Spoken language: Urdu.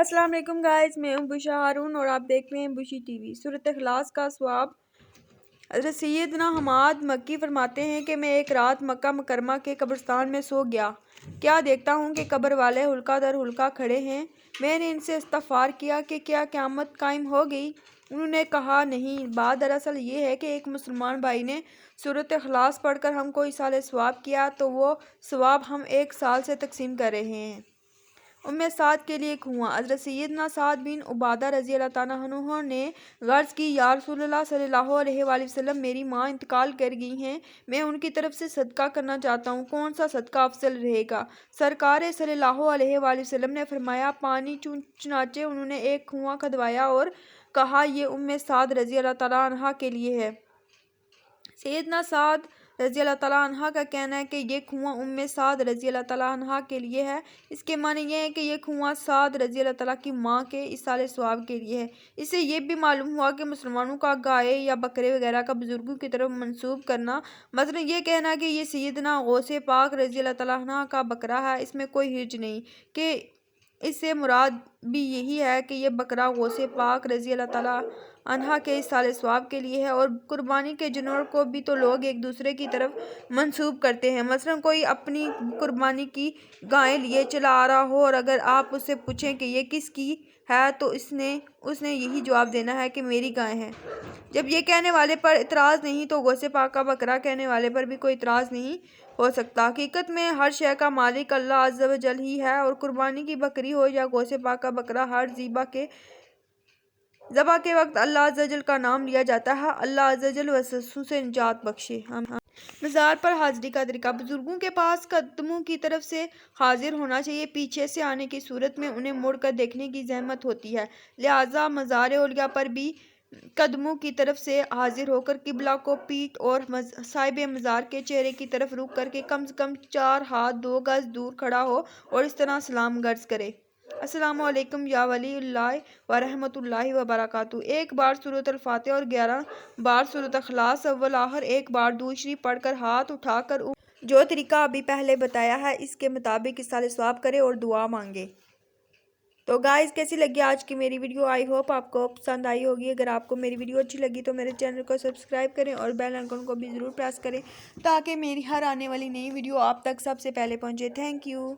السلام علیکم گائز، میں ہوں بشا ہارون اور آپ دیکھ رہے ہیں بشی ٹی وی۔ سورۃ اخلاص کا ثواب۔ حضرت سیدنا حماد مکی فرماتے ہیں کہ میں ایک رات مکہ مکرمہ کے قبرستان میں سو گیا۔ کیا دیکھتا ہوں کہ قبر والے حلقہ در حلقہ کھڑے ہیں۔ میں نے ان سے استغفار کیا کہ کیا قیامت قائم ہو گئی؟ انہوں نے کہا نہیں، بات دراصل یہ ہے کہ ایک مسلمان بھائی نے سورۃ اخلاص پڑھ کر ہم کو ایصال ثواب کیا تو وہ ثواب ہم 1 سال سے تقسیم کر رہے ہیں۔ سعد کے لیے کنواں۔ حضرت سیدنا سعد بن عبادہ رضی اللہ تعالیٰ عنہ نے عرض کی، یا رسول اللہ صلی اللہ علیہ وآلہ وسلم، میری ماں انتقال کر گئی ہیں، میں ان کی طرف سے صدقہ کرنا چاہتا ہوں، کون سا صدقہ افضل رہے گا؟ سرکار صلی اللہ علیہ وآلہ وسلم نے فرمایا پانی۔ چنانچہ انہوں نے ایک کنواں کھدوایا اور کہا یہ سعد رضی اللہ تعالیٰ عنہ کے لیے ہے۔ سیدنا سعد رضی اللہ تعالیٰ عنہ کا کہنا ہے کہ یہ کنواں سعد رضی اللہ تعالیٰ عنہ کے لیے ہے۔ اس کے معنی یہ ہے کہ یہ کنواں سعد رضی اللہ تعالیٰ کی ماں کے ایصال ثواب کے لیے ہے۔ اس سے یہ بھی معلوم ہوا کہ مسلمانوں کا گائے یا بکرے وغیرہ کا بزرگوں کی طرف منسوب کرنا، مثلا یہ کہنا کہ یہ سیدنا غوث پاک رضی اللہ تعالیٰ عنہ کا بکرا ہے، اس میں کوئی حرج نہیں، کہ اس سے مراد بھی یہی ہے کہ یہ بکرا غوث پاک رضی اللہ تعالیٰ عنہ کے ایصال ثواب کے لیے ہے۔ اور قربانی کے جانور کو بھی تو لوگ ایک دوسرے کی طرف منسوب کرتے ہیں، مثلا کوئی اپنی قربانی کی گائے لیے چلا آ رہا ہو اور اگر آپ اس سے پوچھیں کہ یہ کس کی ہے تو اس نے یہی جواب دینا ہے کہ میری گائے ہے۔ جب یہ کہنے والے پر اعتراض نہیں تو غوث پاک کا بکرا کہنے والے پر بھی کوئی اعتراض نہیں ہو سکتا۔ حقیقت میں ہر شے کا مالک اللہ عز و جل ہی ہے، اور قربانی کی بکری ہو یا غوث پاک کا بکرا، ہر ذبح کے وقت اللہ عز و جل کا نام لیا جاتا ہے۔ اللہ عز و جل وسوسوں سے نجات بخشے۔ مزار پر حاضری کا طریقہ۔ بزرگوں کے پاس قدموں کی طرف سے حاضر ہونا چاہیے، پیچھے سے آنے کی صورت میں انہیں مڑ کر دیکھنے کی زحمت ہوتی ہے، لہٰذا مزار اولیاء پر بھی قدموں کی طرف سے حاضر ہو کر قبلہ کو پیٹھ اور صاحب مزار کے چہرے کی طرف رخ کر کے کم سے کم 4 ہاتھ 2 گز دور کھڑا ہو اور اس طرح سلام عرض کرے، السلام علیکم یا ولی اللہ ورحمۃ اللہ وبرکاتہ۔ 1 بار سورۃ الفاتحہ اور 11 بار سورۃ اخلاص اول آخر 1 بار درود شریف پڑھ کر ہاتھ اٹھا کر جو طریقہ ابھی پہلے بتایا ہے اس کے مطابق ایصال ثواب کرے اور دعا مانگے۔ تو گائز کیسی لگی آج کی میری ویڈیو؟ آئی ہوپ آپ کو پسند آئی ہوگی۔ اگر آپ کو میری ویڈیو اچھی لگی تو میرے چینل کو سبسکرائب کریں اور بیل آئیکن کو بھی ضرور پریس کریں تاکہ میری ہر آنے والی نئی ویڈیو آپ تک سب سے پہلے پہنچے۔ Thank you.